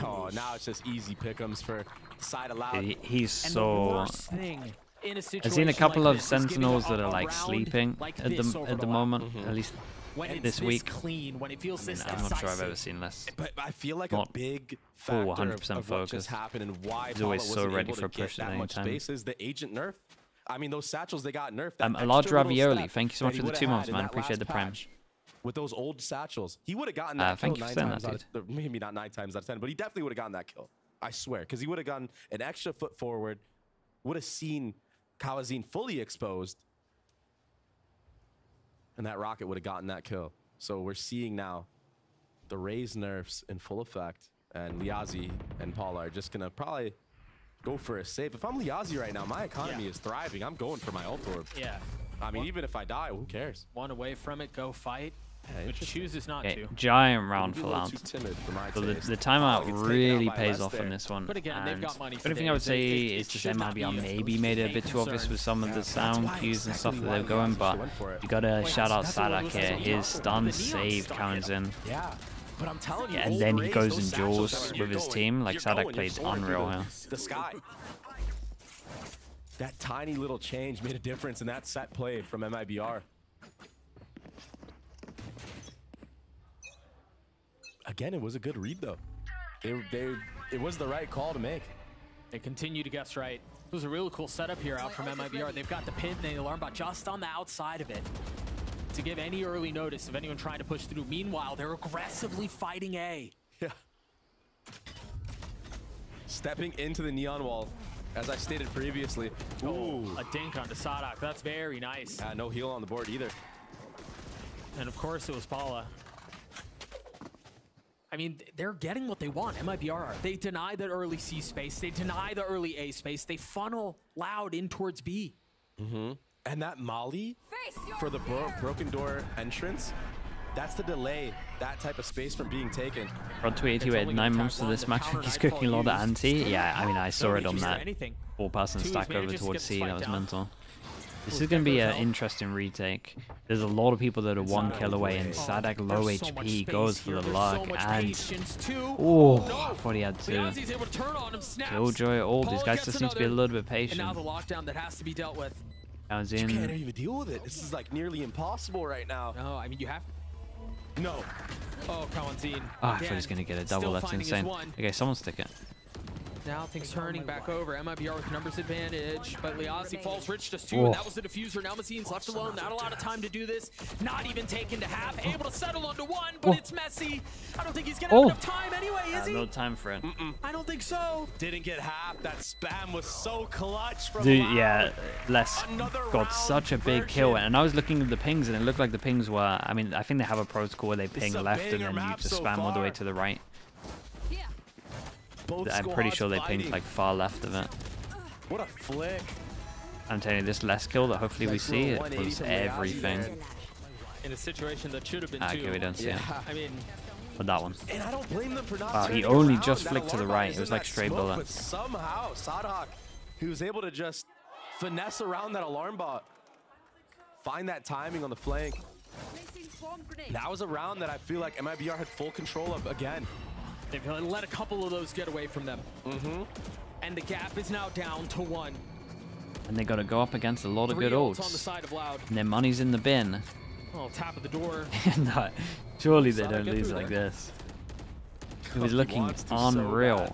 Oh, now it's just easy pick'ems for side allowed. He's And the so. worst thing in a I've seen a situation couple like of this is giving sentinels a- that are a like round sleeping like at this the over the moment, line. at least When it's this week. clean, when it feels this I'm not sure I've ever decisive. seen less. But I feel like Not a big full factor 100% of what just focused. happened and why He's Paula always so wasn't ready able for to get push at that any much time. space is the agent nerf. I mean, those satchels, they got nerfed. That A large extra little ravioli. step Thank you so much that for he the 2 would've months, had in man. that Appreciate last the prime. patch. With those old satchels, he would have gotten that thank kill you 9 for saying times that, out of, maybe not 9 times out of 10, but he definitely would have gotten that kill. I swear, because he would have gotten an extra foot forward, would have seen Kawazin fully exposed, and that rocket would have gotten that kill. So we're seeing now the Raze nerfs in full effect, and Liazi and Paula are just gonna probably go for a save. If I'm Liazi right now, my economy is thriving. I'm going for my ult orb. Yeah. I mean, even if I die, who cares? One away from it, go fight. Yeah, But interesting. chooses not Okay, to. giant round Maybe for a little Loud. too timid for my So the taste. timeout Gets taken really out by pays Les off there. on this one. But again, they've And got money for the only thing I would days. say It is just should not MIBR be maybe made it a bit too obvious with some of the sound cues and stuff that they're going, but you gotta shout out Sadak here. His stun saved Kawanzin. Yeah. But I'm telling you, Yeah, and old then he Raze, goes those and satchels duels that with his you're team. Like you're Sadak going, played you're soaring unreal through here. the sky. That tiny little change made a difference in that set play from MIBR. Again, it was a good read though. It was the right call to make. They continue to guess right. It was a really cool setup here out from MIBR. They've got the pin and the alarm bot just on the outside of it to give any early notice of anyone trying to push through. Meanwhile, they're aggressively fighting A. Yeah. Stepping into the neon wall, as I stated previously. Ooh. A dink onto Sadak. That's very nice. No heal on the board either. And of course, it was Paula. I mean, they're getting what they want, MIBR are. They deny the early C space. They deny the early A space. They funnel Loud in towards B. Mm-hmm. And that Molly for the broken door entrance, that's the delay, that type of space from being taken. Rod tweeted he waited 9 months for this match. He's cooking a lot of anti. Yeah, I mean, I saw it on that 4-person stack over towards C. That was mental. This is going to be an interesting retake. There's a lot of people that are 1 kill away, and Sadak low HP goes for the luck, and oh, I thought he had 2. Killjoy ult. These guys just need to be a little bit patient. And now the lockdown that has to be dealt with. Comes You in. can't even deal with it. This is like nearly impossible right now. No, I mean, you have... No. Oh, Kawanzin. Oh, I thought he was going to get a double. That's insane. Okay, someone stick it. Now things turning back over. MIBR with numbers advantage, but Liazi falls rich just 2, Oh. and that was the diffuser. Now Mazine's left alone. Not a lot of time to do this. Not even taken to half. Able to settle onto 1, but it's messy. I don't think he's gonna have enough time anyway, is he? No time for it. I don't think so. Didn't get half. That spam was so clutch from Dude, Loud. yeah, Les Another got round such a big kill, version. and I was looking at the pings, and it looked like the pings were, I mean, I think they have a protocol where they This ping is a left, and banger then you map just so spam all the way far. to the right. Both I'm pretty squads sure they pinged fighting. like far left of it. What a flick. I'm telling you, this less kill that hopefully we Nice see, little it 180 was from Liazi everything. there. In a situation that should have been 2. Okay, we don't see it. I mean, But that one. And I don't blame them for not Wow, he turning only around. just That flicked to the alarm bot right. is It was in like that straight smoke, bullet. But somehow, Sadak, he was able to just finesse around that alarm bot. Find that timing on the flank. That was a round that I feel like MIBR had full control of again. they've let a couple of those get away from them. And the gap is now down to 1. And they got to go up against a lot of 3 good ults on the ults. side of Loud. And their money's in the bin. Oh, tap at the door. No, surely they Sadak don't get lose through like there? this. It was He looking wants to so unreal. bad.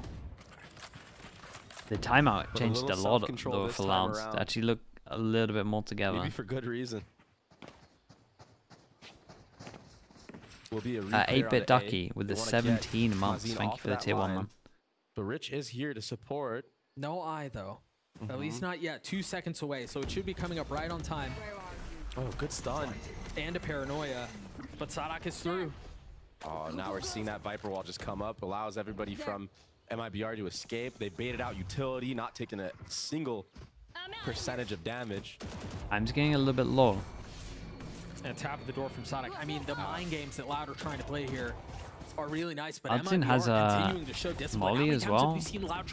The timeout But a changed a little lot self-control though this for time Loud. around. Actually look a little bit more together. Maybe for good reason. Will be a 8-bit Ducky with the 17 months. Thank you for the tier 1, man. But Rich is here to support. No eye, though. At least not yet. 2 seconds away, so it should be coming up right on time. Oh, good stun. And a paranoia. But Sadak is through. Oh, now we're seeing that Viper wall just come up. Allows everybody from MIBR to escape. They baited out utility, not taking a single percentage of damage. I'm just getting a little bit low. And tap the door from Sadak. I mean, the mind games that Loud are trying to play here are really nice, but Hudson has a molly as well.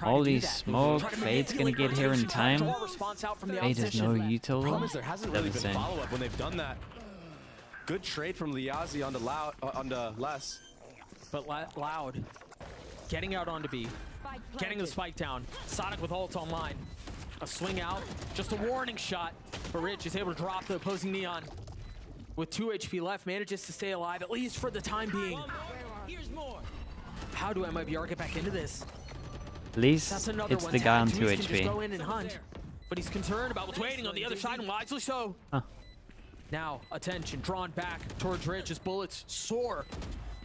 All these smoke. Fade's gonna get here in time. Fade has no util. Problem is there hasn't really been follow-up when they've done that. Good trade from Liazi onto Loud, onto Les. But Loud getting out onto B, getting the spike down. Sonic with ult online. A swing out, just a warning shot. But Rich is able to drop the opposing Neon. With 2 HP left, manages to stay alive, at least for the time being. How do MIBR get back into this? At least it's the guy on 2 HP. Go in and hunt, but he's concerned about what's waiting on the other side, and wisely so. Now, attention drawn back towards Rich as bullets soar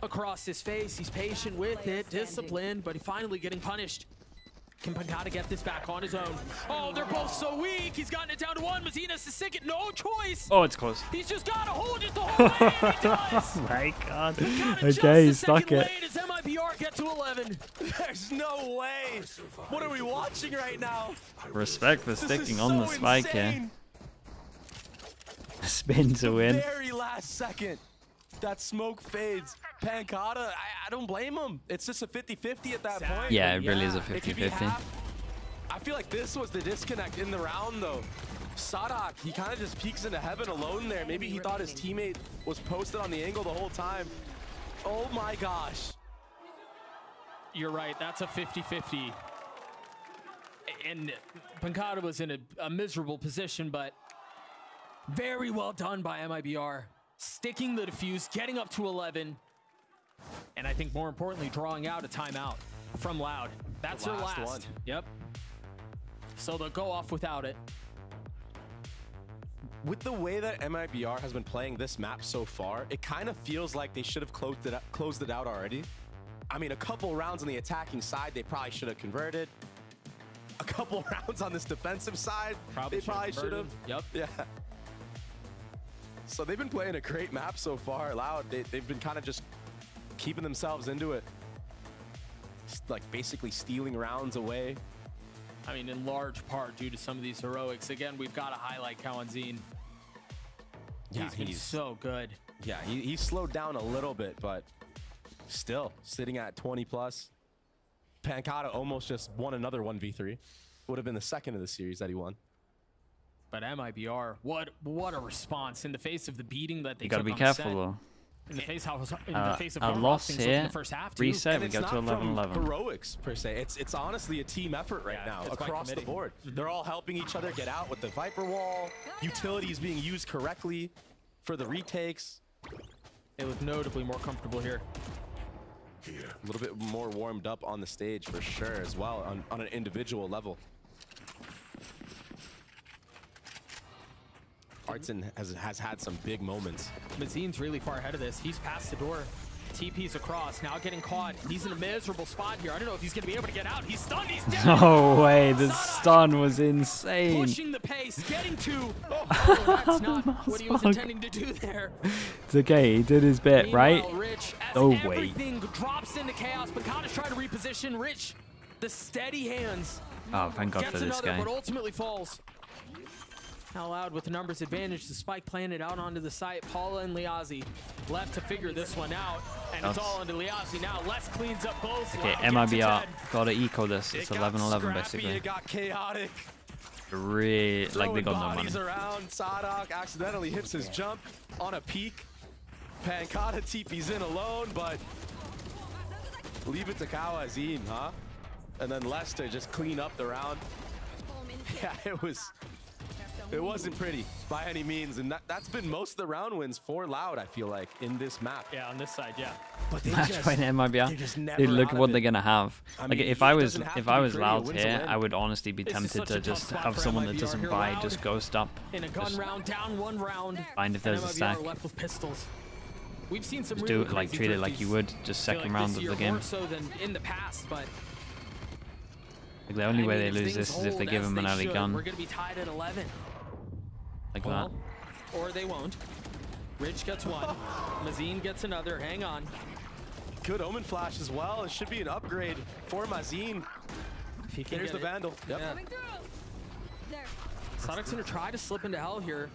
across his face. He's patient with it, disciplined, but he's finally getting punished. Can Pancata get this back on his own? Oh, they're both so weak. He's gotten it down to 1. Mazina has to stick it. No choice. Oh, it's close. He's just got to hold it the whole way. And he does. Oh my god. Okay, he stuck it. Does MIBR get to 11? There's no way. What are we watching right now? Respect for sticking on the spike here. Spin to win. Very last second. That smoke fades. Pancata, I don't blame him. It's just a 50-50 at that point. Yeah, it really is a 50-50. I feel like this was the disconnect in the round, though. Sadak, he kind of just peeks into heaven alone there. Maybe he thought his teammate was posted on the angle the whole time. Oh my gosh. You're right, that's a 50-50. And Pancata was in a miserable position, but very well done by MIBR. Sticking the defuse, getting up to 11, and I think more importantly, drawing out a timeout from Loud. That's their last one. Yep. So they'll go off without it. With the way that MIBR has been playing this map so far, it kind of feels like they should have closed it out already. I mean, a couple rounds on the attacking side, they probably should have converted. A couple rounds on this defensive side, they probably should have. Yep. Yeah. So they've been playing a great map so far. Loud, they've been kind of just keeping themselves into it. Like basically stealing rounds away. I mean, in large part due to some of these heroics. Again, we've got to highlight Kawanzin. Yeah, he's so good. Yeah, he's slowed down a little bit, but still sitting at 20 plus. Pancata almost just won another 1v3. Would have been the second of the series that he won. But MIBR, what a response in the face of the beating that they took. You gotta be careful though. In the face of a loss here. In the first half reset. We go to 11-11. Heroics per se. It's honestly a team effort right now across the board. They're all helping each other get out with the Viper wall. Utilities being used correctly for the retakes. They look notably more comfortable here. A little bit more warmed up on the stage for sure as well on an individual level. Artson has had some big moments. Mazin's really far ahead of this. He's past the door. TP's across, now getting caught. He's in a miserable spot here. I don't know if he's going to be able to get out. He's stunned, he's dead. No way, the stun was insane. Pushing the pace, getting to... Oh, that's not what he was intending to do there. It's okay, he did his bit, right? Rich, oh, everything drops into chaos, but Kana's trying to reposition. Rich, the steady hands. Oh, thank God for this guy. But ultimately falls. Now Loud with the numbers advantage, the spike planted out onto the site. Paula and Liazi left to figure this one out, and it's all onto Liazi now. Les cleans up both. Okay, MIBR gotta eco this. It's 11-11 basically. It got chaotic. Really, like they got no money. Around. Sadak accidentally hits his jump on a peak. Pancata TP's in alone, but leave it to Kawazin, huh? And then Lester just clean up the round. Yeah, it wasn't pretty by any means, and that's been most of the round wins for Loud, I feel like, in this map. Yeah, on this side, yeah. match point MIBR. Dude, look at what they're gonna have. Like if I was Loud here, I would honestly be tempted to just have someone that doesn't buy, just ghost up. In a gun round, down 1 round. Find if there's a stack. Left with pistols. We've seen some just do it like treat it like you would just second round of the game. More so than in the past, but like the only way they lose this is if they give him an early gun. We're gonna be tied at 11. Like that. Or they won't. Rich gets one. Mazine gets another. Hang on. Good Omen flash as well. It should be an upgrade for Mazine. There's the Vandal. Yep. Coming through. There. Sadok's gonna try to slip into hell here.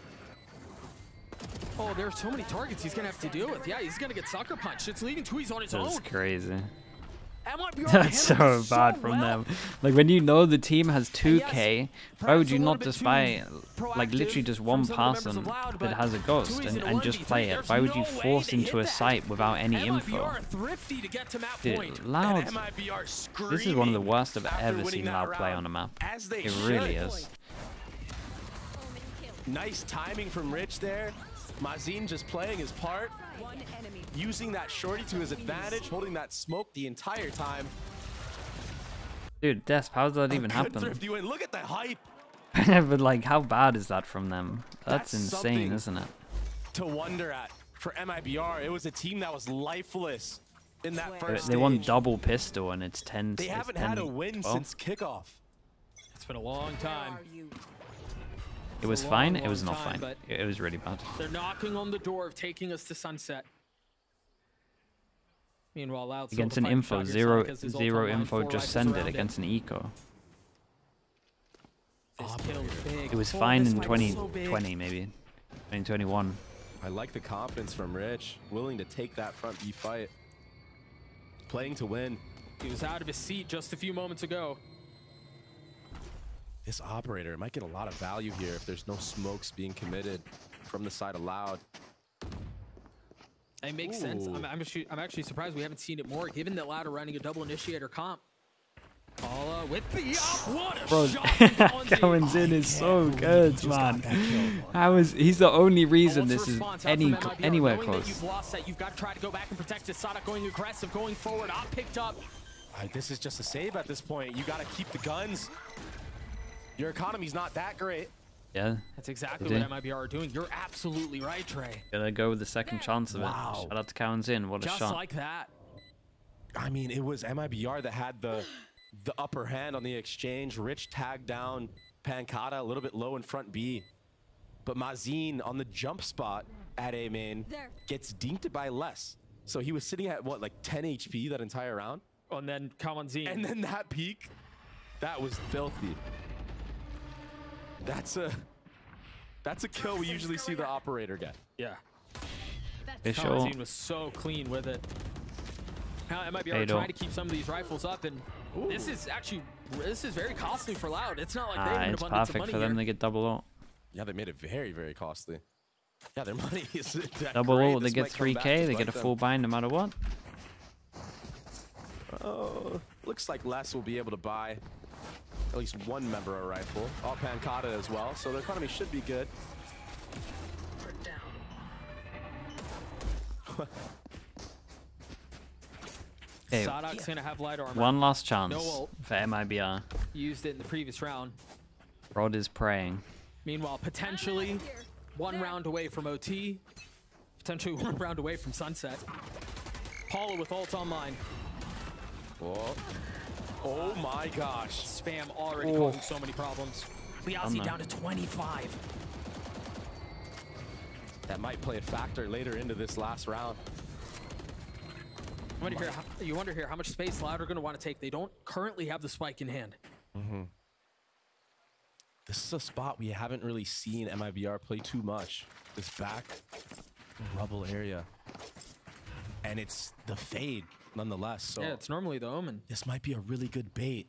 Oh, there are so many targets he's gonna have to deal with. Yeah, he's gonna get sucker punched. It's leading to he's on his own. That's crazy. MIBR That's so bad from them. Like when you know the team has 2k, why would you not just buy like literally just one person that has a ghost and just play it? Why would you force into a site without any info? Dude, Loud, this is one of the worst I've ever seen Loud play on a map. It really is. Nice timing from Rich there. Mazine just playing his part, using that shorty to his advantage, holding that smoke the entire time. Dude, Desp, how does that even happen? Look at the hype. But like, how bad is that from them? That's insane, isn't it? To wonder at for MIBR, it was a team that was lifeless in that first They won double pistol and it's 10. They haven't had a win since kickoff. It's been a long time. It was fine. It was not fine. It was really bad. They're knocking on the door of taking us to Sunset. Meanwhile, Loud against an info, zero info, just send it against an eco. It was fine in 2020, maybe 2021. I like the confidence from Rich, willing to take that front B fight, playing to win. He was out of his seat just a few moments ago. This operator might get a lot of value here if there's no smokes being committed from the side of Loud. It makes sense. I'm actually surprised we haven't seen it more, given that Loud are running a double initiator comp. Paula with the what a bro, shot! Cohen's in is so good, man. He's the only reason this is anywhere close. You've lost that. You've got to try to go back and protect it. Sadok going aggressive, going forward. Op picked up. This is just a save at this point. You got to keep the guns. Your economy's not that great. Yeah. That's exactly what MIBR are doing. You're absolutely right, Trey. Gotta go with the second chance of it. Shout out to Cohen's in. What a shot. Just like that. I mean, it was MIBR that had the upper hand on the exchange. Rich tagged down Pancata a little bit low in front B. But Mazine on the jump spot at A main gets deemed by less. So he was sitting at what, like 10 HP that entire round? Oh, and then Kawanzine. And then that peak, that was filthy. That's a kill we usually see the operator get. Yeah. Kawanzine was so clean with it. Now MIBR trying to keep some of these rifles up, and this is very costly for Loud. It's not like they have an abundance of money. It's perfect for them to get double ult. Yeah, they made it very, very costly. Yeah, their money is double ult. They get 3k. They get a full bind no matter what. Oh, looks like Les will be able to buy at least one member a rifle. All Pancata as well, so the economy should be good. Okay, Sadok's gonna have light armor. One last chance for MIBR. Used it in the previous round. Rod is praying. Meanwhile, potentially one round away from OT. Potentially one round away from Sunset. Paula with ult online. Whoa. Oh my gosh. Spam already causing so many problems. Liazzi down to 25. That might play a factor later into this last round. You wonder here how much space Loud are going to want to take. They don't currently have the spike in hand. This is a spot we haven't really seen MIBR play too much. This back rubble area. And it's the fade nonetheless. So yeah, it's normally the Omen. This might be a really good bait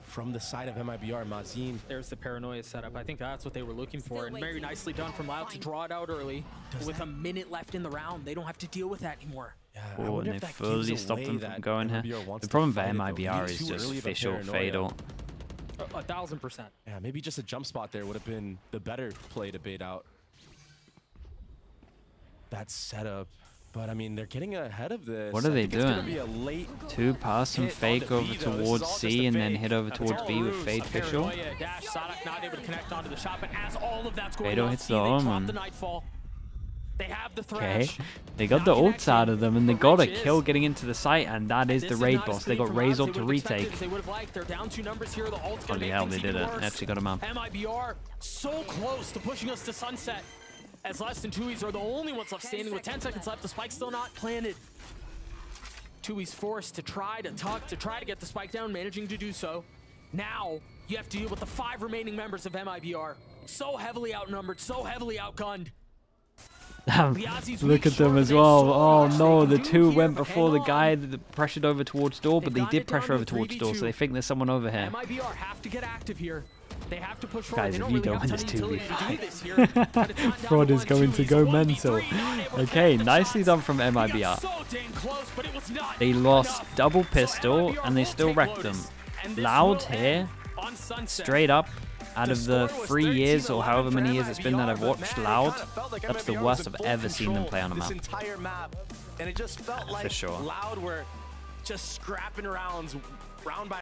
from the side of MIBR. Mazine. There's the paranoia setup. I think that's what they were looking for. And very nicely done from Loud to draw it out early. With a minute left in the round, they don't have to deal with that anymore. Oh, and they fully stopped them from going here. The problem for MIBR is just official fatal. 1000%. Yeah, maybe just a jump spot there would have been the better play to bait out that setup. But I mean, they're getting ahead of this. What are they doing? 2 pass and fake over towards C and then hit over towards B with Fade Fischl. Fado hits the Omen. Okay, they got the ults out of them and they got a kill getting into the site, and that is the raid boss. They got Razor to retake. Holy hell, they did it. They actually got him up. MIBR so close to pushing us to sunset. As less than 2Es are the only ones left standing with 10 seconds left. The spike's still not planted. 2Es forced to try to tuck, to try to get the spike down, managing to do so. Now, you have to deal with the 5 remaining members of MIBR. So heavily outnumbered, so heavily outgunned. Look at them as well. Oh no, the 2 went before the guy that pressured over towards door, but they did pressure over towards door, so they think there's someone over here. MIBR have to get active here. They have to push Guys, if you don't win this 2v5, Fraud is going to go mental. Okay, nicely done from MIBR. They lost double pistol and they still wrecked them. Loud here, straight up, out of the 3 years or however many years it's been that I've watched Loud, that's the worst I've ever seen them play on a map. And it just felt like for sure. Loud were just scrapping rounds round by